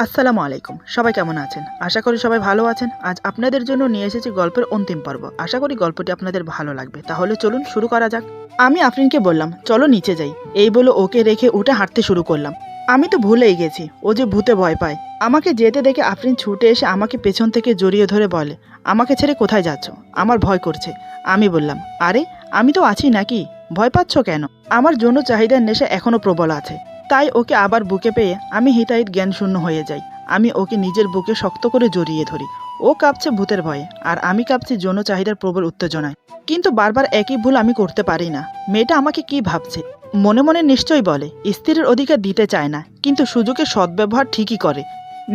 আসসালামু আলাইকুম। সবাই কেমন আছেন? আশা করি সবাই ভালো আছেন। আজ আপনাদের জন্য নিয়ে এসেছি গল্পের অন্তিম পর্ব। আশা করি গল্পটি আপনাদের ভালো লাগবে। তাহলে চলুন শুরু করা যাক। আমি আফরিনকে বললাম, চলো নিচে যাই। এই বলে ওকে রেখে উঠে হাঁটতে শুরু করলাম। আমি তো ভুলেই গেছি ও যে ভূতে ভয় পায়। আমাকে যেতে দেখে আফরিন ছুটে এসে আমাকে পেছন থেকে জড়িয়ে ধরে বলে, আমাকে ছেড়ে কোথায় যাচ্ছ? আমার ভয় করছে। আমি বললাম, আরে আমি তো আছি নাকি? ভয় পাচ্ছ কেন? আমার যৌন চাহিদার নেশা এখনো প্রবল আছে। তাই ওকে আবার বুকে পেয়ে আমি হিতাহিত জ্ঞানশূন্য হয়ে যাই। আমি ওকে নিজের বুকে শক্ত করে জড়িয়ে ধরি। ও কাঁপছে ভূতের ভয়ে, আর আমি কাঁপছি যৌন চাহিদার প্রবল উত্তেজনায়। কিন্তু বারবার একই ভুল আমি করতে পারি না। মেয়েটা আমাকে কি ভাবছে? মনে মনে নিশ্চয়ই বলে স্ত্রীর অধিকার দিতে চায় না, কিন্তু সুযোগের সদ্ব্যবহার ঠিকই করে।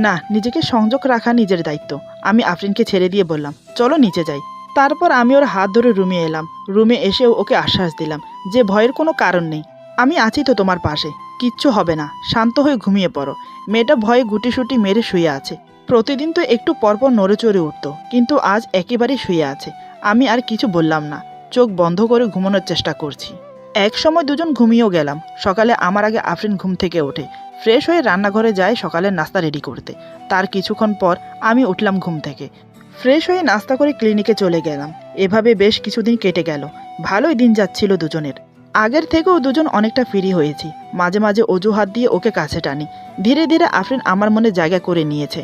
না, নিজেকে সংযোগ রাখা নিজের দায়িত্ব। আমি আফরিনকে ছেড়ে দিয়ে বললাম, চলো নিচে যাই। তারপর আমি ওর হাত ধরে রুমে এলাম। রুমে এসেও ওকে আশ্বাস দিলাম যে ভয়ের কোনো কারণ নেই। আমি আছি তো তোমার পাশে, কিচ্ছু হবে না, শান্ত হয়ে ঘুমিয়ে পড়ো। মেয়েটা ভয়ে গুটিসুটি মেরে শুয়ে আছে। প্রতিদিন তো একটু পরপর নড়ে চড়ে উঠত, কিন্তু আজ একেবারেই শুয়ে আছে। আমি আর কিছু বললাম না, চোখ বন্ধ করে ঘুমানোর চেষ্টা করছি। এক সময় দুজন ঘুমিয়েও গেলাম। সকালে আমার আগে আফরিন ঘুম থেকে ওঠে, ফ্রেশ হয়ে রান্নাঘরে যায় সকালের নাস্তা রেডি করতে। তার কিছুক্ষণ পর আমি উঠলাম ঘুম থেকে, ফ্রেশ হয়ে নাস্তা করে ক্লিনিকে চলে গেলাম। এভাবে বেশ কিছুদিন কেটে গেল। ভালোই দিন যাচ্ছিল দুজনের। আগের থেকেও দুজন অনেকটা ফ্রি হয়েছি। মাঝে মাঝে অজুহাত দিয়ে ওকে কাছে টানি। ধীরে ধীরে আফরিন আমার মনে জায়গা করে নিয়েছে।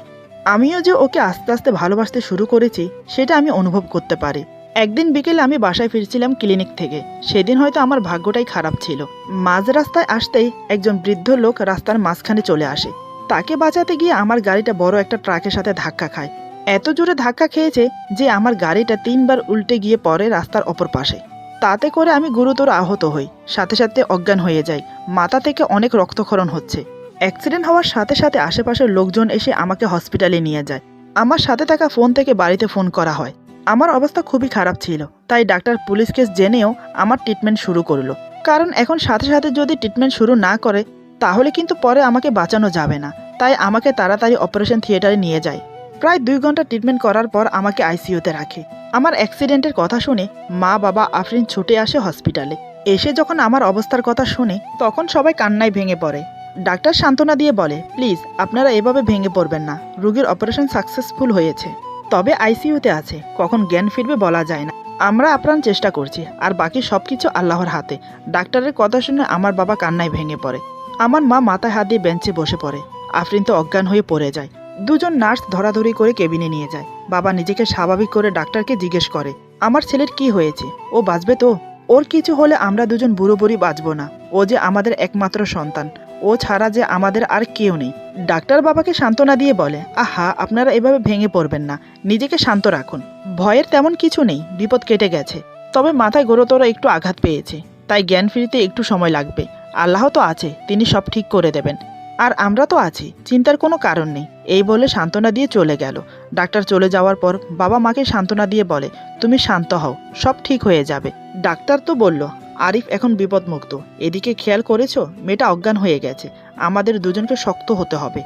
আমিও যে ওকে আস্তে আস্তে ভালোবাসতে শুরু করেছি সেটা আমি অনুভব করতে পারি। একদিন বিকেলে আমি বাসায় ফিরছিলাম ক্লিনিক থেকে। সেদিন হয়তো আমার ভাগ্যটাই খারাপ ছিল। মাঝ রাস্তায় আসতেই একজন বৃদ্ধ লোক রাস্তার মাঝখানে চলে আসে। তাকে বাঁচাতে গিয়ে আমার গাড়িটা বড় একটা ট্রাকের সাথে ধাক্কা খায়। এত জোরে ধাক্কা খেয়েছে যে আমার গাড়িটা 3বার উল্টে গিয়ে পড়ে রাস্তার অপর পাশে। তাতে করে আমি গুরুতর আহত হই, সাথে সাথে অজ্ঞান হয়ে যাই। মাথা থেকে অনেক রক্তক্ষরণ হচ্ছে। অ্যাক্সিডেন্ট হওয়ার সাথে সাথে আশেপাশের লোকজন এসে আমাকে হসপিটালে নিয়ে যায়। আমার সাথে থাকা ফোন থেকে বাড়িতে ফোন করা হয়। আমার অবস্থা খুবই খারাপ ছিল, তাই ডাক্তার পুলিশ কেস জেনেও আমার ট্রিটমেন্ট শুরু করলো। কারণ এখন সাথে সাথে যদি ট্রিটমেন্ট শুরু না করে তাহলে কিন্তু পরে আমাকে বাঁচানো যাবে না। তাই আমাকে তাড়াতাড়ি অপারেশন থিয়েটারে নিয়ে যায়। প্রায় 2 ঘন্টা ট্রিটমেন্ট করার পর আমাকে আইসিইউতে রাখে। আমার অ্যাক্সিডেন্টের কথা শুনে মা বাবা আফরিন ছুটে আসে হসপিটালে। এসে যখন আমার অবস্থার কথা শুনে তখন সবাই কান্নায় ভেঙে পড়ে। ডাক্তার সান্ত্বনা দিয়ে বলে, প্লিজ আপনারা এভাবে ভেঙে পড়বেন না। রোগীর অপারেশন সাকসেসফুল হয়েছে, তবে আইসিইউতে আছে, কখন জ্ঞান ফিরবে বলা যায় না। আমরা আপ্রাণ চেষ্টা করছি, আর বাকি সব কিছু আল্লাহর হাতে। ডাক্তারের কথা শুনে আমার বাবা কান্নায় ভেঙে পড়ে। আমার মা মাথায় হাত দিয়ে বেঞ্চে বসে পড়ে। আফরিন তো অজ্ঞান হয়ে পড়ে যায়। দুজন নার্স ধরাধরি করে কেবিনে নিয়ে যায়। বাবা নিজেকে স্বাভাবিক করে ডাক্তারকে জিজ্ঞেস করে, আমার ছেলের কি হয়েছে? ও বাঁচবে তো? ওর কিছু হলে আমরা দুজন বুড়ো বুড়ি বাঁচবো না। ও যে আমাদের একমাত্র সন্তান, ও ছাড়া যে আমাদের আর কেউ নেই। ডাক্তার বাবাকে সান্ত্বনা দিয়ে বলে, আহা আপনারা এভাবে ভেঙে পড়বেন না, নিজেকে শান্ত রাখুন। ভয়ের তেমন কিছু নেই, বিপদ কেটে গেছে। তবে মাথায় গুরুতর একটু আঘাত পেয়েছে, তাই জ্ঞান ফিরতে একটু সময় লাগবে। আল্লাহ তো আছে, তিনি সব ঠিক করে দেবেন। আর আমরা তো আছি, চিন্তার কোনো কারণ নেই। এই বলে সান্ত্বনা দিয়ে চলে গেল। ডাক্তার চলে যাওয়ার পর বাবা মাকে সান্ত্বনা দিয়ে বলে, তুমি শান্ত হও, সব ঠিক হয়ে যাবে। ডাক্তার তো বলল আরিফ এখন বিপদমুক্ত। এদিকে খেয়াল করেছো, মেয়েটা অজ্ঞান হয়ে গেছে। আমাদের দুজনকে শক্ত হতে হবে,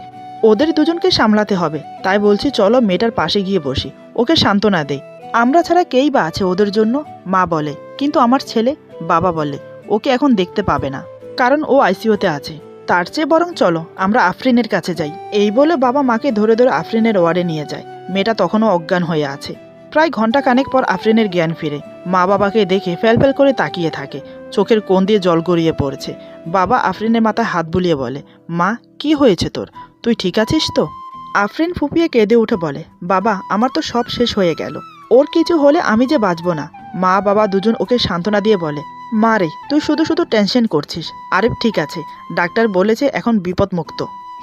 ওদের দুজনকে সামলাতে হবে। তাই বলছি চলো মেয়েটার পাশে গিয়ে বসি, ওকে সান্ত্বনা দেই। আমরা ছাড়া কেই বা আছে ওদের জন্য? মা বলে। কিন্তু আমার ছেলে? বাবা বলে, ওকে এখন দেখতে পাবে না, কারণ ও আইসিইউতে আছে। তার চেয়ে বরং চলো আমরা আফরিনের কাছে যাই। এই বলে বাবা মাকে ধরে ধরে আফরিনের ওয়ার্ডে নিয়ে যায়। মেয়েটা তখনও অজ্ঞান হয়ে আছে। প্রায় ঘন্টা খানেক পর আফরিনের জ্ঞান ফিরে। মা বাবাকে দেখে ফ্যালফ্যাল করে তাকিয়ে থাকে, চোখের কোণ দিয়ে জল গড়িয়ে পড়ছে। বাবা আফরিনের মাথায় হাত বুলিয়ে বলে, মা কি হয়েছে তোর? তুই ঠিক আছিস তো? আফরিন ফুপিয়ে কেঁদে উঠে বলে, বাবা আমার তো সব শেষ হয়ে গেল। ওর কিছু হলে আমি যে বাঁচবো না। মা বাবা দুজন ওকে সান্ত্বনা দিয়ে বলে, মা রে তুই শুধু শুধু টেনশন করছিস। আরিফ ঠিক আছে, ডাক্তার বলেছে এখন বিপদমুক্ত,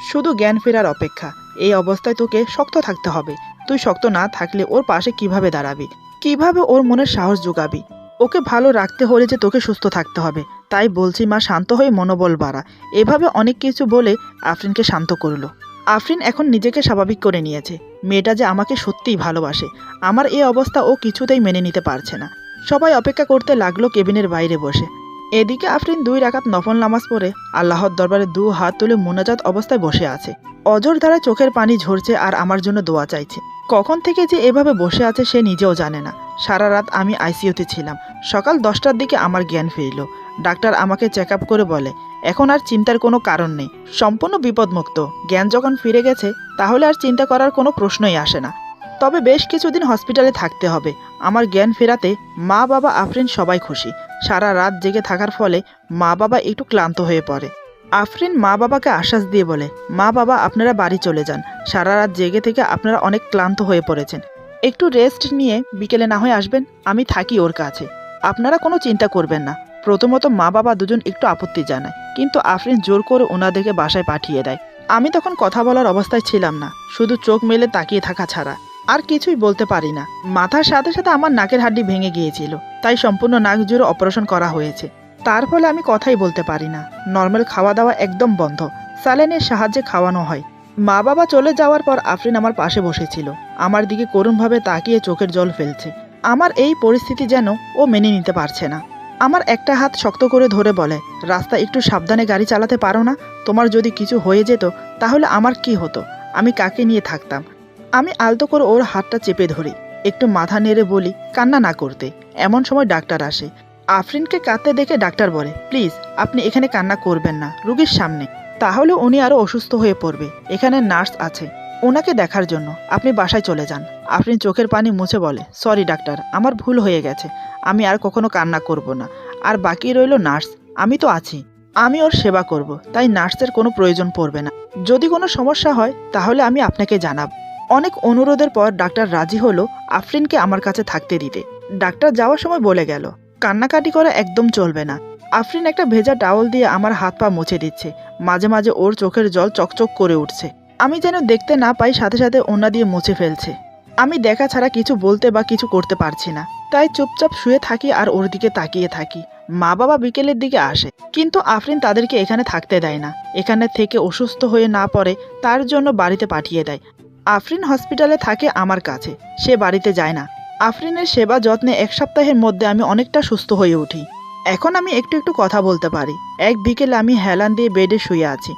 শুধু জ্ঞান ফেরার অপেক্ষা। এই অবস্থায় তোকে শক্ত থাকতে হবে। তুই শক্ত না থাকলে ওর পাশে কিভাবে দাঁড়াবি? কিভাবে ওর মনের সাহস জোগাবি? ওকে ভালো রাখতে হলে যে তোকে সুস্থ থাকতে হবে। তাই বলছি মা, শান্ত হয়ে মনোবল বাড়া। এভাবে অনেক কিছু বলে আফরিনকে শান্ত করলো। আফরিন এখন নিজেকে স্বাভাবিক করে নিয়েছে। মেয়েটা যে আমাকে সত্যিই ভালোবাসে, আমার এই অবস্থা ও কিছুতেই মেনে নিতে পারছে না। সবাই অপেক্ষা করতে লাগলো কেবিনের বাইরে বসে। এদিকে আফরিন 2 রাকাত নফল নামাজ পড়ে আল্লাহর দরবারে 2 হাত তুলে মুনাজাত অবস্থায় বসে আছে। অজর ধারায় চোখের পানি ঝরছে আর আমার জন্য দোয়া চাইছে। কখন থেকে যে এভাবে বসে আছে সে নিজেও জানে না। সারা রাত আমি আইসিইউতে ছিলাম। সকাল 10টার দিকে আমার জ্ঞান ফিরল। ডাক্তার আমাকে চেক আপ করে বলে, এখন আর চিন্তার কোনো কারণ নেই, সম্পূর্ণ বিপদমুক্ত। জ্ঞান যখন ফিরে গেছে তাহলে আর চিন্তা করার কোনো প্রশ্নই আসে না। তবে বেশ কিছুদিন হসপিটালে থাকতে হবে। আমার জ্ঞান ফেরাতে মা বাবা আফরিন সবাই খুশি। সারা রাত জেগে থাকার ফলে মা বাবা একটু ক্লান্ত হয়ে পড়ে। আফরিন মা বাবাকে আশ্বাস দিয়ে বলে, মা বাবা আপনারা বাড়ি চলে যান, সারা রাত জেগে থেকে আপনারা অনেক ক্লান্ত হয়ে পড়েছেন, একটু রেস্ট নিয়ে বিকেলে না হয়ে আসবেন, আমি থাকি ওর কাছে, আপনারা কোনো চিন্তা করবেন না। প্রথমত মা বাবা দুজন একটু আপত্তি জানায়, কিন্তু আফরিন জোর করে ওনাদেরকে বাসায় পাঠিয়ে দেয়। আমি তখন কথা বলার অবস্থায় ছিলাম না, শুধু চোখ মেলে তাকিয়ে থাকা ছাড়া আর কিছুই বলতে পারি না। মাথার সাথে সাথে আমার নাকের হাড্ডি ভেঙে গিয়েছিল, তাই সম্পূর্ণ নাক জুড়ে অপারেশন করা হয়েছে। তার ফলে আমি কথাই বলতে পারি না। নর্মাল খাওয়া দাওয়া একদম বন্ধ, স্যালাইনের সাহায্যে খাওয়ানো হয়। মা বাবা চলে যাওয়ার পর আফরিন আমার পাশে বসেছিল, আমার দিকে করুণভাবে তাকিয়ে চোখের জল ফেলছে। আমার এই পরিস্থিতি যেন ও মেনে নিতে পারছে না। আমার একটা হাত শক্ত করে ধরে বলে, রাস্তা একটু সাবধানে গাড়ি চালাতে পারো না? তোমার যদি কিছু হয়ে যেত তাহলে আমার কি হতো? আমি কাকে নিয়ে থাকতাম? আমি আলতো করে ওর হাতটা চেপে ধরি, একটু মাথা নেড়ে বলি কান্না না করতে। এমন সময় ডাক্তার আসে। আফরিনকে কাঁদতে দেখে ডাক্তার বলে, প্লিজ আপনি এখানে কান্না করবেন না রুগীর সামনে, তাহলে উনি আরও অসুস্থ হয়ে পড়বে। এখানে নার্স আছে ওনাকে দেখার জন্য, আপনি বাসায় চলে যান। আফরিন চোখের পানি মুছে বলে, সরি ডাক্তার, আমার ভুল হয়ে গেছে, আমি আর কখনো কান্না করব না। আর বাকি রইল নার্স, আমি তো আছি, আমি ওর সেবা করব, তাই নার্সের কোনো প্রয়োজন পড়বে না। যদি কোনো সমস্যা হয় তাহলে আমি আপনাকে জানাব। অনেক অনুরোধের পর ডাক্তার রাজি হলো আফরিনকে আমার কাছে থাকতে দিতে। ডাক্তার যাওয়ার সময় বলে গেল, কান্নাকাটি করা একদম চলবে না। আফরিন একটা ভেজা টাওয়াল দিয়ে আমার হাত পা মুছে দিচ্ছে, মাঝে মাঝে ওর চোখের জল চকচক করে উঠছে। আমি যেন দেখতে না পাই সাথে সাথে ওনা দিয়ে মুছে ফেলছে। আমি দেখা ছাড়া কিছু বলতে বা কিছু করতে পারছি না, তাই চুপচাপ শুয়ে থাকি আর ওর দিকে তাকিয়ে থাকি। মা বাবা বিকেলের দিকে আসে, কিন্তু আফরিন তাদেরকে এখানে থাকতে দেয় না। এখানে থেকে অসুস্থ হয়ে না পড়ে তার জন্য বাড়িতে পাঠিয়ে দেয়। আফরিন হসপিটালে থাকে আমার কাছে, সে বাড়িতে যায় না। আফরিনের সেবা যত্নে এক সপ্তাহের মধ্যে আমি অনেকটা সুস্থ হয়ে উঠি। এখন আমি একটু একটু কথা বলতে পারি। এক বিকেলে আমি হেলান দিয়ে বেডে শুয়ে আছি,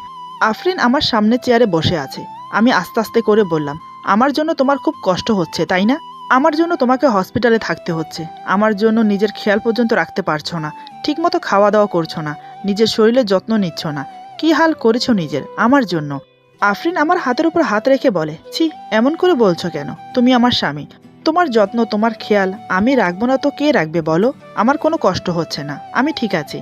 আফরিন আমার সামনে চেয়ারে বসে আছে। আমি আস্তে আস্তে করে বললাম, আমার জন্য তোমার খুব কষ্ট হচ্ছে তাই না? আমার জন্য তোমাকে হসপিটালে থাকতে হচ্ছে, আমার জন্য নিজের খেয়াল পর্যন্ত রাখতে পারছো না, ঠিকমতো খাওয়া দাওয়া করছো না, নিজের শরীরের যত্ন নিচ্ছ না, কি হাল করেছো নিজের আমার জন্য। আফরিন আমার হাতের উপর হাত রেখে বলে, ছি, এমন করে বলছো কেন? তুমি আমার স্বামী, তোমার যত্ন তোমার খেয়াল আমি রাখবো না তো কে রাখবে বলো? আমার কোনো কষ্ট হচ্ছে না, আমি ঠিক আছি।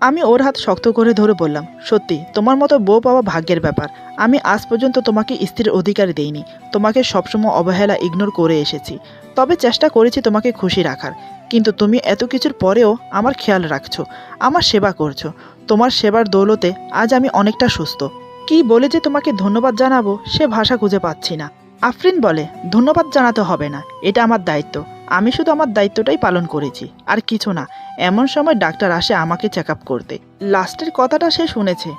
আমি ওর হাত শক্ত করে ধরে বললাম, সত্যি তোমার মতো বউ পাওয়া ভাগ্যের ব্যাপার। আমি আজ পর্যন্ত তোমাকে স্ত্রীর অধিকার দেইনি, তোমাকে সবসময় অবহেলা ইগনোর করে এসেছি, তবে চেষ্টা করেছি তোমাকে খুশি রাখার। কিন্তু তুমি এত কিছুর পরেও আমার খেয়াল রাখছো, আমার সেবা করছো। তোমার সেবার দৌলতে আজ আমি অনেকটা সুস্থ। কি বলে যে তোমাকে ধন্যবাদ জানাবো সে ভাষা খুঁজে পাচ্ছি না। আফরিন বলে, ধন্যবাদ জানাতে হবে না, এটা আমার দায়িত্ব, আমি শুধু আমার দায়িত্বটাই পালন করেছি, আর কিছু না। এমন সময় ডাক্তার আসে আমাকে চেক আপ করতে। লাস্টের কথাটা সে শুনেছে।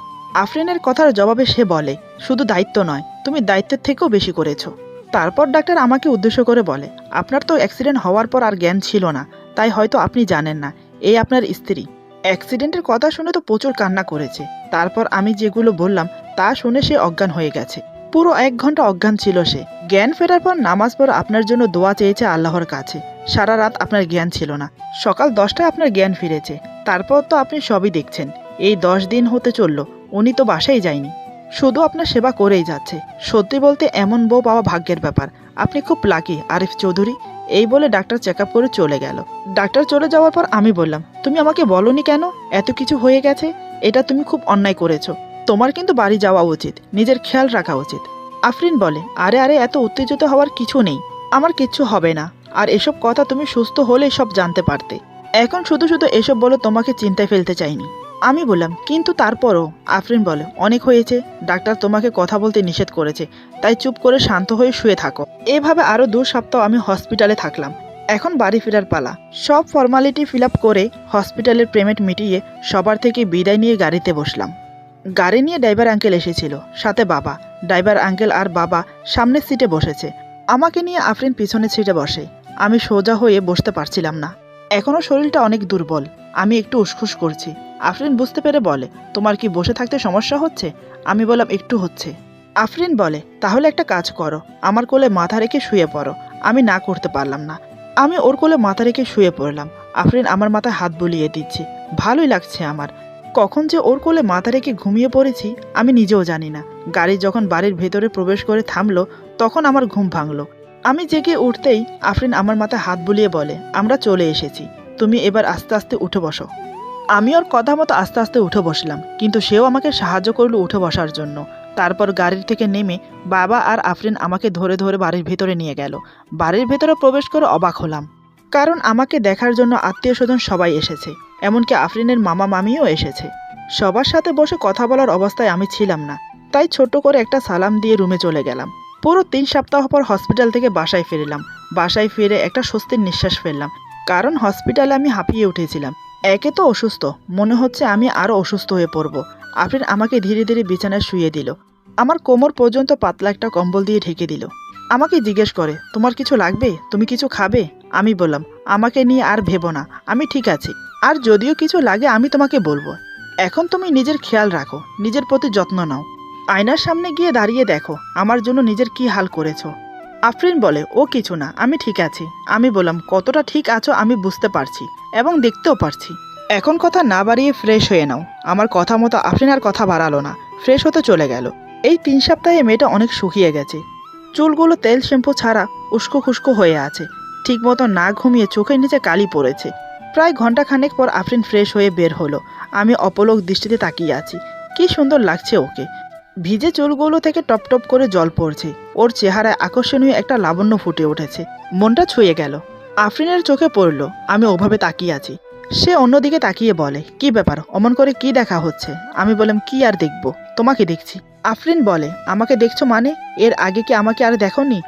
আফরিনের কথার জবাবে সে বলে, শুধু দায়িত্ব নয়, তুমি দায়িত্বের থেকেও বেশি করেছো। তারপর ডাক্তার আমাকে উদ্দেশ্য করে বলে, আপনার তো অ্যাক্সিডেন্ট হওয়ার পর আর জ্ঞান ছিল না, তাই হয়তো আপনি জানেন না, এই আপনার স্ত্রী। অ্যাক্সিডেন্টের কথা শুনে তো প্রচুর কান্না করেছে। তারপর আমি যেগুলো বললাম তা শুনে সে অজ্ঞান হয়ে গেছে। পুরো 1 ঘন্টা অজ্ঞান ছিল সে। জ্ঞান ফেরার পর নামাজ পড়ে আপনার জন্য দোয়া চেয়েছে আল্লাহর কাছে। সারা রাত আপনার জ্ঞান ছিল না, সকাল 10টায় আপনার জ্ঞান ফিরেছে। তারপর তো আপনি সবই দেখছেন। এই 10 দিন হতে চলল, উনি তো বাসায় যায়নি, শুধু আপনার সেবা করেই যাচ্ছে। সত্যি বলতে এমন বউ পাওয়া ভাগ্যের ব্যাপার। আপনি খুব লাকি আরিফ চৌধুরী। এই বলে ডাক্তার চেক আপ করে চলে গেল। ডাক্তার চলে যাওয়ার পর আমি বললাম, তুমি আমাকে বলনি কেন এত কিছু হয়ে গেছে? এটা তুমি খুব অন্যায় করেছো, তোমার কিন্তু বাড়ি যাওয়া উচিত, নিজের খেয়াল রাখা উচিত। আফরিন বলে, আরে আরে এত উত্তেজিত হওয়ার কিছু নেই, আমার কিচ্ছু হবে না। আর এসব কথা তুমি সুস্থ হলেই সব জানতে পারতে, এখন শুধু শুধু এসব বলে তোমাকে চিন্তায় ফেলতে চাইনি। আমি বললাম, কিন্তু তারপরও। আফরিন বলে, অনেক হয়েছে, ডাক্তার তোমাকে কথা বলতে নিষেধ করেছে, তাই চুপ করে শান্ত হয়ে শুয়ে থাকো। এভাবে আরও 2 সপ্তাহ আমি হসপিটালে থাকলাম। এখন বাড়ি ফেরার পালা। সব ফর্মালিটি ফিল আপ করে হসপিটালের পেমেন্ট মিটিয়ে সবার থেকে বিদায় নিয়ে গাড়িতে বসলাম। গাড়ি নিয়ে ড্রাইভার আঙ্কেল এসেছিল, সাথে বাবা। ড্রাইভার আঙ্কেল আর বাবা সামনের সিটে বসেছে, আমাকে নিয়ে আফরিন পিছনের সিটে বসে। আমি সোজা হয়ে বসতে পারছিলাম না, এখনও শরীরটা অনেক দুর্বল, আমি একটু উসখুস করছি। আফরিন বুঝতে পেরে বলে, তোমার কি বসে থাকতে সমস্যা হচ্ছে? আমি বললাম, একটু হচ্ছে। আফরিন বলে, তাহলে একটা কাজ করো, আমার কোলে মাথা রেখে শুয়ে পড়ো। আমি না করতে পারলাম না, আমি ওর কোলে মাথা রেখে শুয়ে পড়লাম। আফরিন আমার মাথায় হাত বুলিয়ে দিচ্ছে, ভালোই লাগছে আমার। কখন যে ওর কোলে মাথা রেখে ঘুমিয়ে পড়েছি আমি নিজেও জানি না। গাড়ি যখন বাড়ির ভেতরে প্রবেশ করে থামলো তখন আমার ঘুম ভাঙলো। আমি জেগে উঠতেই আফরিন আমার মাথায় হাত বুলিয়ে বলে, আমরা চলে এসেছি, তুমি এবার আস্তে আস্তে উঠে বসো। আমি ওর কথা মতো আস্তে আস্তে উঠে বসলাম, কিন্তু সেও আমাকে সাহায্য করলো উঠে বসার জন্য। তারপর গাড়ির থেকে নেমে বাবা আর আফরিন আমাকে ধরে ধরে বাড়ির ভেতরে নিয়ে গেল। বাড়ির ভেতরে প্রবেশ করে অবাক হলাম, কারণ আমাকে দেখার জন্য আত্মীয় স্বজন সবাই এসেছে, এমনকি আফরিনের মামা মামিও এসেছে। সবার সাথে বসে কথা বলার অবস্থায় আমি ছিলাম না, তাই ছোট্ট করে একটা সালাম দিয়ে রুমে চলে গেলাম। পুরো 3 সপ্তাহ পর হসপিটাল থেকে বাসায় ফিরলাম। বাসায় ফিরে একটা স্বস্তির নিঃশ্বাস ফেললাম, কারণ হসপিটালে আমি হাঁপিয়ে উঠেছিলাম। একে তো অসুস্থ, মনে হচ্ছে আমি আরও অসুস্থ হয়ে পড়ব। আফরিন আমাকে ধীরে ধীরে বিছানায় শুয়ে দিল, আমার কোমর পর্যন্ত পাতলা একটা কম্বল দিয়ে ঢেকে দিল। আমাকে জিজ্ঞেস করে, তোমার কিছু লাগবে, তুমি কিছু খাবে? আমি বললাম, আমাকে নিয়ে আর ভেবো না, আমি ঠিক আছি, আর যদিও কিছু লাগে আমি তোমাকে বলবো। এখন তুমি নিজের খেয়াল রাখো, নিজের প্রতি যত্ন নাও। আয়নার সামনে গিয়ে দাঁড়িয়ে দেখো আমার জন্য নিজের কি হাল করেছো। আফরিন বলে, ও কিছু না, আমি ঠিক আছি। আমি বললাম, কতটা ঠিক আছো আমি বুঝতে পারছি এবং দেখতেও পারছি। এখন কথা না বাড়িয়ে ফ্রেশ হয়ে নাও। আমার কথা মতো আফরিন আর কথা বাড়ালো না, ফ্রেশ হতে চলে গেল। এই 3 সপ্তাহে মেয়েটা অনেক শুকিয়ে গেছে, চুলগুলো তেল শ্যাম্পু ছাড়া উস্কো খুস্কো হয়ে আছে, ঠিক মতো না ঘুমিয়ে চোখের নিচে কালি পড়েছে। প্রায় ঘন্টাখানেক পর আফরিন ফ্রেশ হয়ে বের হলো। আমি অপলক দৃষ্টিতে তাকিয়ে আছি, কি সুন্দর লাগছে ওকে। ভিজে চুলগুলো থেকে টপ টপ করে জল পড়ছে, ওর চেহারায় আকর্ষণীয় একটা লাবণ্য ফুটে উঠেছে, মনটা ছুঁয়ে গেল। আফরিনের চোখে পড়ল আমি ওভাবে তাকিয়ে আছি। সে অন্যদিকে তাকিয়ে বলে, কি ব্যাপার, অমন করে কি দেখা হচ্ছে? আমি বললাম, কি আর দেখবো, তোমাকে দেখছি। আফরিন বলে, আমাকে দেখছো মানে? এর আগে কি আমাকে আর দেখোনি?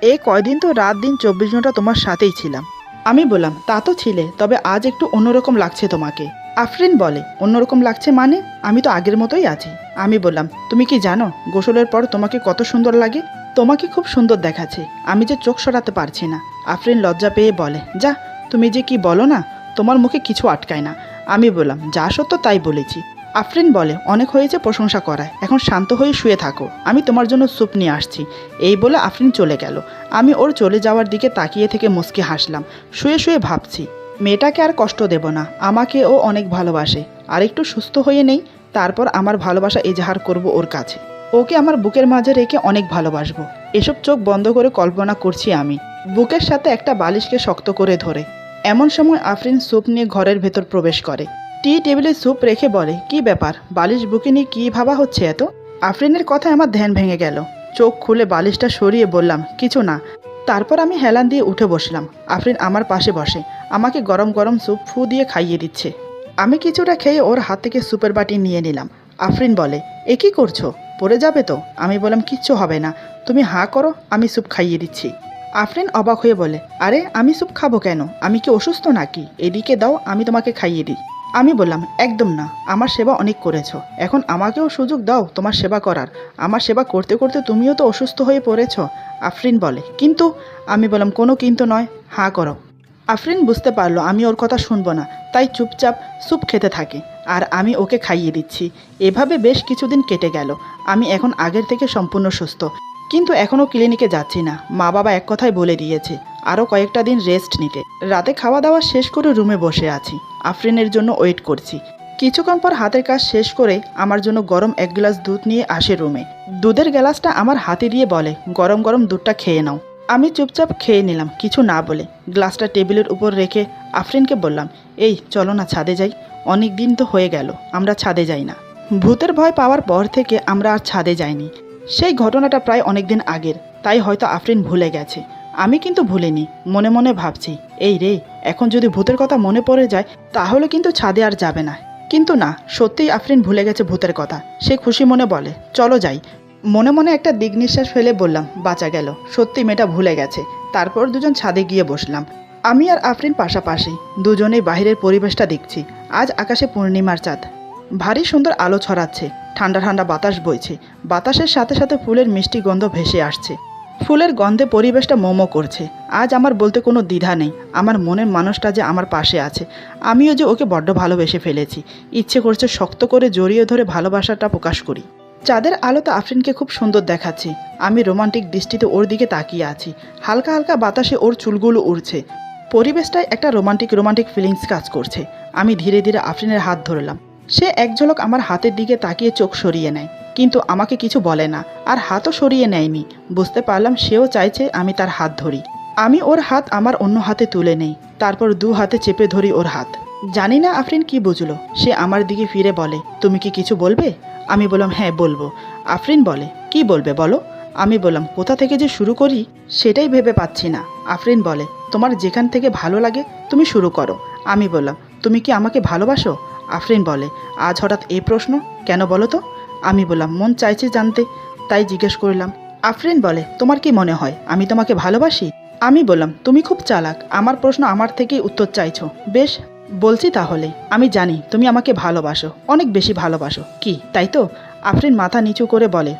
এই কয়দিন তো রাত দিন 24 ঘন্টা তোমার সাথেই ছিলাম। আমি বললাম, তা তো ছিলে, তবে আজ একটু অন্যরকম লাগছে তোমাকে। আফরিন বলে, অন্যরকম লাগছে মানে? আমি তো আগের মতোই আছি। আমি বললাম, তুমি কি জানো গোসলের পর তোমাকে কত সুন্দর লাগে? তোমাকে খুব সুন্দর দেখাচ্ছে, আমি যে চোখ সরাতে পারছি না। আফরিন লজ্জা পেয়ে বলে, যা, তুমি যে কি বলো না, তোমার মুখে কিছু আটকায় না। আমি বললাম, যা সত্য তাই বলেছি। আফরিন বলে, অনেক হয়েছে প্রশংসা করায়, এখন শান্ত হয়ে শুয়ে থাকো, আমি তোমার জন্য স্যুপ নিয়ে আসছি। এই বলে আফরিন চলে গেল। আমি ওর চলে যাওয়ার দিকে তাকিয়ে থেকে মুচকি হাসলাম। শুয়ে শুয়ে ভাবছি, মেয়েটাকে আর কষ্ট দেব না, আমাকে ও অনেক ভালোবাসে। আর একটু সুস্থ হয়ে নেই, তারপর আমার ভালোবাসা এজাহার করব ওর কাছে। ওকে আমার বুকের মাঝে রেখে অনেক ভালোবাসবো। এসব চোখ বন্ধ করে কল্পনা করছি আমি, বুকের সাথে একটা বালিশকে শক্ত করে ধরে। এমন সময় আফরিন স্যুপ নিয়ে ঘরের ভেতর প্রবেশ করে। টি টেবিলে স্যুপ রেখে বলে, কি ব্যাপার, বালিশ বুকে নিয়ে কী ভাবা হচ্ছে এত? আফরিনের কথায় আমার ধ্যান ভেঙে গেল। চোখ খুলে বালিশটা সরিয়ে বললাম, কিছু না। তারপর আমি হেলান দিয়ে উঠে বসলাম। আফরিন আমার পাশে বসে আমাকে গরম গরম স্যুপ ফু দিয়ে খাইয়ে দিচ্ছে। আমি কিছুটা খেয়ে ওর হাত থেকে স্যুপের বাটি নিয়ে নিলাম। আফরিন বলে, এ কী করছো, পড়ে যাবে তো? আমি বললাম, কিচ্ছু হবে না, তুমি হাঁ করো, আমি স্যুপ খাইয়ে দিচ্ছি। আফরিন অবাক হয়ে বলে, আরে আমি স্যুপ খাবো কেন, আমি কি অসুস্থ নাকি? এদিকে দাও, আমি তোমাকে খাইয়ে দিই। আমি বললাম, একদম না, আমার সেবা অনেক করেছো, এখন আমাকেও সুযোগ দাও তোমার সেবা করার। আমার সেবা করতে করতে তুমিও তো অসুস্থ হয়ে পড়েছ। আফরিন বলে, কিন্তু। আমি বললাম, কোনো কিন্তু নয়, হাঁ করো। আফরিন বুঝতে পারলো আমি ওর কথা শুনবো না, তাই চুপচাপ স্যুপ খেতে থাকে আর আমি ওকে খাইয়ে দিচ্ছি। এভাবে বেশ কিছুদিন কেটে গেল। আমি এখন আগের থেকে সম্পূর্ণ সুস্থ, কিন্তু এখনও ক্লিনিকে যাচ্ছি না। মা বাবা এক কথাই বলে দিয়েছে আরও কয়েকটা দিন রেস্ট নিতে। রাতে খাওয়া দাওয়া শেষ করে রুমে বসে আছি, আফরিনের জন্য ওয়েট করছি। কিছুক্ষণ পর হাতের কাজ শেষ করে আমার জন্য গরম 1 গ্লাস দুধ নিয়ে আসে রুমে। দুধের গ্লাসটা আমার হাতে দিয়ে বলে, গরম গরম দুধটা খেয়ে নাও। আমি চুপচাপ খেয়ে নিলাম, কিছু না বলে। গ্লাসটা টেবিলের উপর রেখে আফরিনকে বললাম, এই চলো না ছাদে যাই, অনেক দিন তো হয়ে গেল আমরা ছাদে যাই না। ভূতের ভয় পাওয়ার পর থেকে আমরা আর ছাদে যাইনি। সেই ঘটনাটা প্রায় অনেক দিন আগের, তাই হয়তো আফরিন ভুলে গেছে। আমি কিন্তু ভুলিনি, মনে মনে ভাবছি, এই রে, এখন যদি ভূতের কথা মনে পড়ে যায় তাহলে কিন্তু ছাদে আর যাবে না। কিন্তু না, সত্যিই আফরিন ভুলে গেছে ভূতের কথা। সে খুশি মনে বলে, চলো যাই। মনে মনে একটা দিক নিঃশ্বাস ফেলে বললাম, বাঁচা গেল, সত্যি মেয়েটা ভুলে গেছে। তারপর দুজন ছাদে গিয়ে বসলাম। আমি আর আফরিন পাশাপাশি, দুজনেই বাহিরের পরিবেশটা দেখছি। আজ আকাশে পূর্ণিমার চাঁদ, ভারী সুন্দর আলো ছড়াচ্ছে, ঠান্ডা ঠান্ডা বাতাস বইছে। বাতাসের সাথে সাথে ফুলের মিষ্টি গন্ধ ভেসে আসছে। ফুলের গন্ধে পরিবেশটা মোমো করছে। আজ আমার বলতে কোনো দ্বিধা নেই, আমার মনের মানুষটা যে আমার পাশে আছে, আমিও যে ওকে বড্ড ভালোবেসে ফেলেছি। ইচ্ছে করছে শক্ত করে জড়িয়ে ধরে ভালোবাসাটা প্রকাশ করি। চাঁদের আলোতে আফরিনকে খুব সুন্দর দেখাচ্ছে। আমি রোমান্টিক দৃষ্টিতে ওর দিকে তাকিয়ে আছি। হালকা হালকা বাতাসে ওর চুলগুলো উড়ছে। পরিবেশটায় একটা রোমান্টিক রোমান্টিক ফিলিংস কাজ করছে। আমি ধীরে ধীরে আফরিনের হাত ধরলাম। সে এক ঝলক আমার হাতের দিকে তাকিয়ে চোখ সরিয়ে নেয়, কিন্তু আমাকে কিছু বলে না, আর হাতও সরিয়ে নেয়নি। বুঝতে পারলাম সেও চাইছে আমি তার হাত ধরি। আমি ওর হাত আমার অন্য হাতে তুলে নেই, তারপর দু হাতে চেপে ধরি ওর হাত। জানি না আফরিন কি বুঝলো, সে আমার দিকে ফিরে বলে, তুমি কি কিছু বলবে? আমি বললাম, হ্যাঁ বলবো। আফরিন বলে, কি বলবে বলো? আমি বললাম, কোথা থেকে যে শুরু করি সেটাই ভেবে পাচ্ছি না। আফরিন বলে, তোমার যেখান থেকে ভালো লাগে তুমি শুরু করো। আমি বললাম, তুমি কি আমাকে ভালোবাসো? আফরিন বলে, আজ হঠাৎ এই প্রশ্ন কেন বলো তো? আমি বললাম, মন চাইছে জানতে, তাই জিজ্ঞেস করলাম। আফরিন বলে, তোমার কি মনে হয় আমি তোমাকে ভালোবাসি? আমি বললাম, তুমি খুব চালাক, আমার প্রশ্ন আমার থেকেই উত্তর চাইছো। বেশ, বলছি তাহলে। আমি জানি তুমি আমাকে ভালোবাসো, অনেক বেশি ভালোবাসো। কি তাই তো? আফরিন মাথা নিচু করে বলে,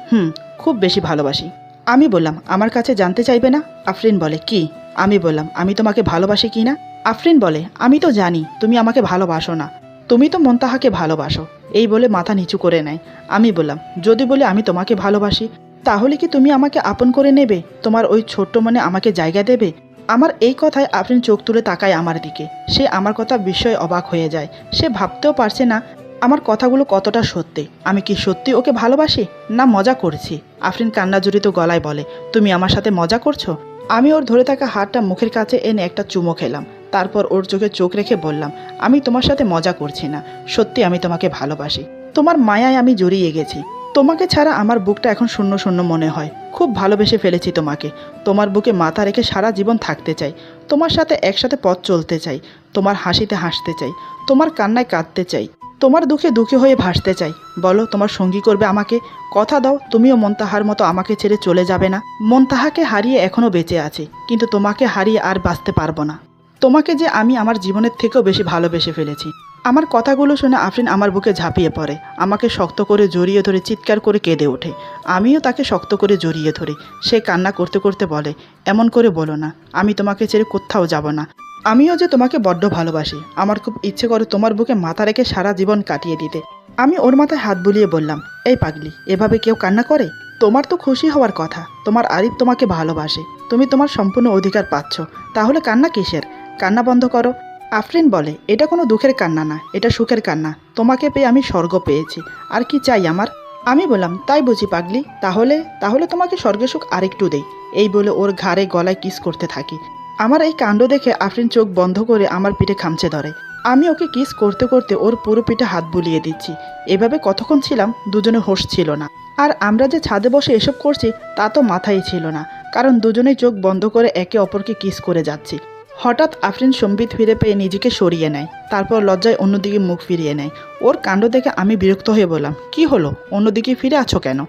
খুব বেশি ভালোবাসি। আমি বললাম, আমার কাছে জানতে চাইবে না? আফরিন বলে, কি? আমি বললাম, আমি তোমাকে ভালোবাসি কি না? আফরিন বলে, আমি তো জানি তুমি আমাকে ভালোবাসো না, তুমি তো মন্তাহাকে ভালোবাসো। এই বলে মাথা নিচু করে নেয়। আমি বললাম, যদি বলে আমি তোমাকে ভালোবাসি, তাহলে কি তুমি আমাকে আপন করে নেবে? তোমার ওই ছোট্ট মনে আমাকে জায়গা দেবে? আমার এই কথায় আফরিন চোখ তুলে তাকায় আমার দিকে। সে আমার কথা বিস্ময়ে অবাক হয়ে যায়। সে ভাবতেও পারছে না আমার কথাগুলো কতটা সত্যি। আমি কি সত্যি ওকে ভালোবাসি, না মজা করছি? আফরিন কান্নাজড়িত গলায় বলে, তুমি আমার সাথে মজা করছো? আমি ওর ধরে থাকা হাতটা মুখের কাছে এনে একটা চুমো খেলাম। তারপর ওর চোখে চোখ রেখে বললাম, আমি তোমার সাথে মজা করছি না, সত্যি আমি তোমাকে ভালোবাসি। তোমার মায়ায় আমি জড়িয়ে গেছি। তোমাকে ছাড়া আমার বুকটা এখন শূন্য শূন্য মনে হয়। খুব ভালোবেসে ফেলেছি তোমাকে। তোমার বুকে মাথা রেখে সারা জীবন থাকতে চাই। তোমার সাথে একসাথে পথ চলতে চাই। তোমার হাসিতে হাসতে চাই। তোমার কান্নায় কাঁদতে চাই। তোমার দুঃখে দুঃখী হয়ে ভাসতে চাই। বলো, তোমার সঙ্গী করবে আমাকে? কথা দাও তুমিও মন্তাহার মতো আমাকে ছেড়ে চলে যাবে না। মন্তাহাকে হারিয়ে এখনও বেঁচে আছি, কিন্তু তোমাকে হারিয়ে আর বাঁচতে পারবো না। তোমাকে যে আমি আমার জীবনের থেকেও বেশি ভালোবেসে ফেলেছি। আমার কথাগুলো শুনে আফরিন আমার বুকে ঝাঁপিয়ে পড়ে, আমাকে শক্ত করে জড়িয়ে ধরে চিৎকার করে কেঁদে ওঠে। আমিও তাকে শক্ত করে জড়িয়ে ধরি। সে কান্না করতে করতে বলে, এমন করে বলো না, আমি তোমাকে ছেড়ে কোথাও যাব না। আমিও যে তোমাকে বড্ড ভালোবাসি। আমার খুব ইচ্ছে করে তোমার বুকে মাথা রেখে সারা জীবন কাটিয়ে দিতে। আমি ওর মাথায় হাত বুলিয়ে বললাম, এই পাগলি, এভাবে কেউ কান্না করে? তোমার তো খুশি হওয়ার কথা। তোমার আরিফ তোমাকে ভালোবাসে, তুমি তোমার সম্পূর্ণ অধিকার পাচ্ছ, তাহলে কান্না কিসের? কান্না বন্ধ করো। আফরিন বলে, এটা কোনো দুঃখের কান্না না, এটা সুখের কান্না। তোমাকে পেয়ে আমি স্বর্গ পেয়েছি, আর কি চাই আমার? আমি বললাম, তাই বুঝি পাগলি, তাহলে তাহলে তোমাকে স্বর্গের সুখ আরেকটু দেই। এই বলে ওর ঘাড়ে গলায় কিস করতে থাকি। আমার এই কাণ্ড দেখে আফরিন চোখ বন্ধ করে আমার পিঠে খামচে ধরে। আমি ওকে কিস করতে করতে ওর পুরো পিঠে হাত বুলিয়ে দিচ্ছি। এভাবে কতক্ষণ ছিলাম, দুজনে হোশ ছিল না। আর আমরা যে ছাদে বসে এসব করছি তা তো মাথায় ছিল না, কারণ দুজনেই চোখ বন্ধ করে একে অপরকে কিস করে যাচ্ছি। হঠাৎ আফরিন সম্বিত ফিরে পেয়ে নিজেকে সরিয়ে নেয়, তারপর লজ্জায় অন্যদিকে মুখ ফিরিয়ে নেয়। ওর কাণ্ড দেখে আমি বিরক্ত হয়ে বললাম, কি হলো, অন্যদিকে ফিরে আছো কেন?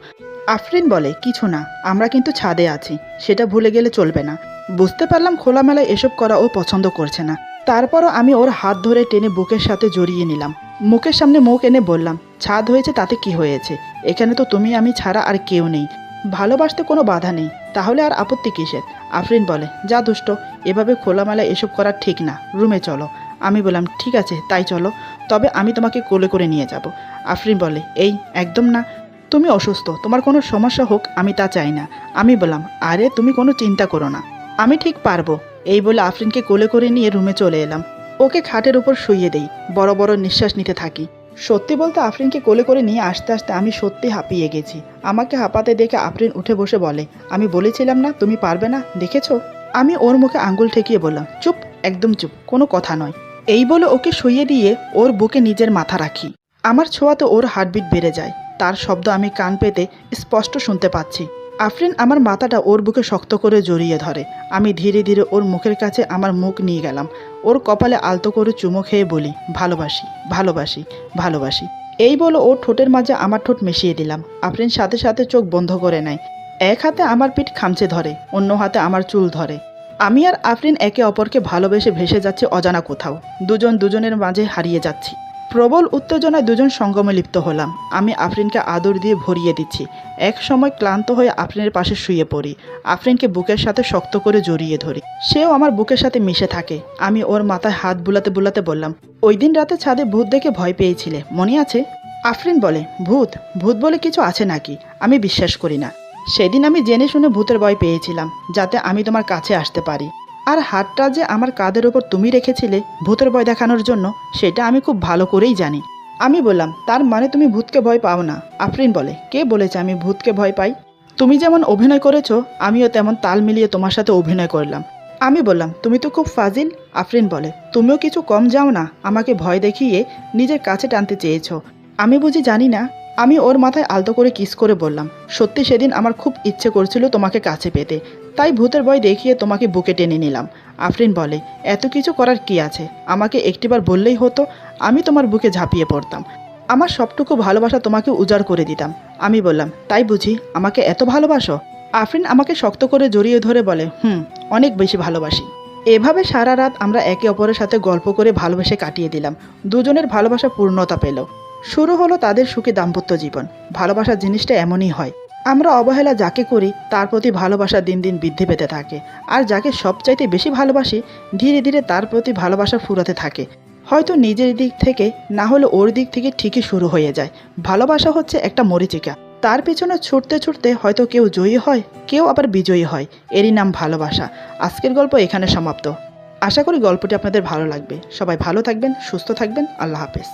আফরিন বলে, কিছু না, আমরা কিন্তু ছাদে আছি, সেটা ভুলে গেলে চলবে না। বুঝতে পারলাম খোলামেলায় এসব করা ও পছন্দ করছে না। তারপরও আমি ওর হাত ধরে টেনে বুকের সাথে জড়িয়ে নিলাম। মুখের সামনে মুখ এনে বললাম, ছাদ হয়েছে তাতে কি হয়েছে? এখানে তো তুমি আমি ছাড়া আর কেউ নেই। ভালোবাসতে কোনো বাধা নেই, তাহলে আর আপত্তি কিসের? আফরিন বলে, যা দুষ্ট, এভাবে খোলামেলা এসব করা ঠিক না, রুমে চলো। আমি বললাম, ঠিক আছে তাই চলো, তবে আমি তোমাকে কোলে করে নিয়ে যাব। আফরিন বলে, এই একদম না, তুমি অসুস্থ, তোমার কোনো সমস্যা হোক আমি তা চাই না। আমি বললাম, আরে তুমি কোনো চিন্তা করো না, আমি ঠিক পারবো। এই বলে আফরিনকে কোলে করে নিয়ে রুমে চলে এলাম। ওকে খাটের উপর শুইয়ে দেই, বড় বড় নিঃশ্বাস নিতে থাকি। সত্যি বলতে আফরিনকে কোলে করে নিয়ে আসতে আসতে আমি সত্যি হাঁপিয়ে গেছি। আমাকে হাঁপাতে দেখে আফরিন উঠে বসে বলে, আমি বলেছিলাম না তুমি পারবে না, দেখেছো? আমি ওর মুখে আঙ্গুল ঠেকিয়ে বললাম, চুপ, একদম চুপ, কোনো কথা নয়। এই বলে ওকে শুইয়ে দিয়ে ওর বুকে নিজের মাথা রাখি। আমার ছোঁয়াতে ওর হার্টবিট বেড়ে যায়। তার শব্দ আমি কান পেতে স্পষ্ট শুনতে পাচ্ছি। আফরিন আমার মাথাটা ওর বুকে শক্ত করে জড়িয়ে ধরে। আমি ধীরে ধীরে ওর মুখের কাছে আমার মুখ নিয়ে গেলাম। ওর কপালে আলতো করে চুমো খেয়ে বলি, ভালোবাসি, ভালোবাসি, ভালোবাসি। এই বলে ওর ঠোঁটের মাঝে আমার ঠোঁট মিশিয়ে দিলাম। আফরিন সাথে সাথে চোখ বন্ধ করে নেয়। এক হাতে আমার পিঠ খামচে ধরে, অন্য হাতে আমার চুল ধরে। আমি আর আফরিন একে অপরকে ভালোবেসে ভেসে যাচ্ছি অজানা কোথাও। দুজন দুজনের মাঝে হারিয়ে যাচ্ছি। প্রবল উত্তেজনায় দুজন সঙ্গমে লিপ্ত হলাম। আমি আফরিনকে আদর দিয়ে ভরিয়ে দিচ্ছি। এক সময় ক্লান্ত হয়ে আফরিনের পাশে শুয়ে পড়ি। আফরিনকে বুকের সাথে শক্ত করে জড়িয়ে ধরি। সেও আমার বুকের সাথে মিশে থাকে। আমি ওর মাথায় হাত বুলাতে বুলাতে বললাম, ওই দিন রাতে ছাদে ভূত দেখে ভয় পেয়েছিলে, মনে আছে? আফরিন বলে, ভূত? ভূত বলে কিছু আছে নাকি? আমি বিশ্বাস করি না। সেদিন আমি জেনে শুনে ভূতের ভয় পেয়েছিলাম, যাতে আমি তোমার কাছে আসতে পারি। আর হাতটা যে আমার কাঁধের ওপর তুমি রেখেছিলে ভূতের ভয় দেখানোর জন্য, সেটা আমি খুব ভালো করেই জানি। আমি বললাম, তার মানে তুমি ভূতকে ভয় পাও না? আফরিন বলে, কে বলেছে আমি ভূতকে ভয় পাই? তুমি যেমন অভিনয় করেছো আমিও তেমন তাল মিলিয়ে তোমার সাথে অভিনয় করলাম। আমি বললাম, তুমি তো খুব ফাজিল। আফরিন বলে, তুমিও কিছু কম যাও না, আমাকে ভয় দেখিয়ে নিজের কাছে টানতে চেয়েছো। আমি বুঝি জানি না? আমি ওর মাথায় আলতো করে কিস করে বললাম, সত্যি সেদিন আমার খুব ইচ্ছে করছিল তোমাকে কাছে পেতে, তাই ভূতের ভয় দেখিয়ে তোমাকে বুকে টেনে নিলাম। আফরিন বলে, এত কিছু করার কি আছে, আমাকে একটিবার বললেই হতো, আমি তোমার বুকে ঝাঁপিয়ে পড়তাম, আমার সবটুকু ভালোবাসা তোমাকে উজাড় করে দিতাম। আমি বললাম, তাই বুঝি আমাকে এত ভালোবাসো? আফরিন আমাকে শক্ত করে জড়িয়ে ধরে বলে, অনেক বেশি ভালোবাসি। এভাবে সারা রাত আমরা একে অপরের সাথে গল্প করে ভালোবেসে কাটিয়ে দিলাম। দুজনের ভালোবাসা পূর্ণতা পেল। শুরু হলো তাদের সুখী দাম্পত্য জীবন। ভালোবাসার জিনিসটা এমনই হয়, আমরা অবহেলা যাকে করি তার প্রতি ভালোবাসা দিন দিন বৃদ্ধি পেতে থাকে, আর যাকে সবচাইতে বেশি ভালোবাসি ধীরে ধীরে তার প্রতি ভালোবাসা ফুরাতে থাকে। হয়তো নিজের দিক থেকে না হলে ওর দিক থেকে ঠিকই শুরু হয়ে যায়। ভালোবাসা হচ্ছে একটা মরীচিকা, তার পেছনে ছুটতে ছুটতে হয়তো কেউ জয়ী হয়, কেউ আবার বিজয়ী হয়, এরই নাম ভালোবাসা। আজকের গল্প এখানে সমাপ্ত। আশা করি গল্পটি আপনাদের ভালো লাগবে। সবাই ভালো থাকবেন, সুস্থ থাকবেন। আল্লাহ হাফেজ।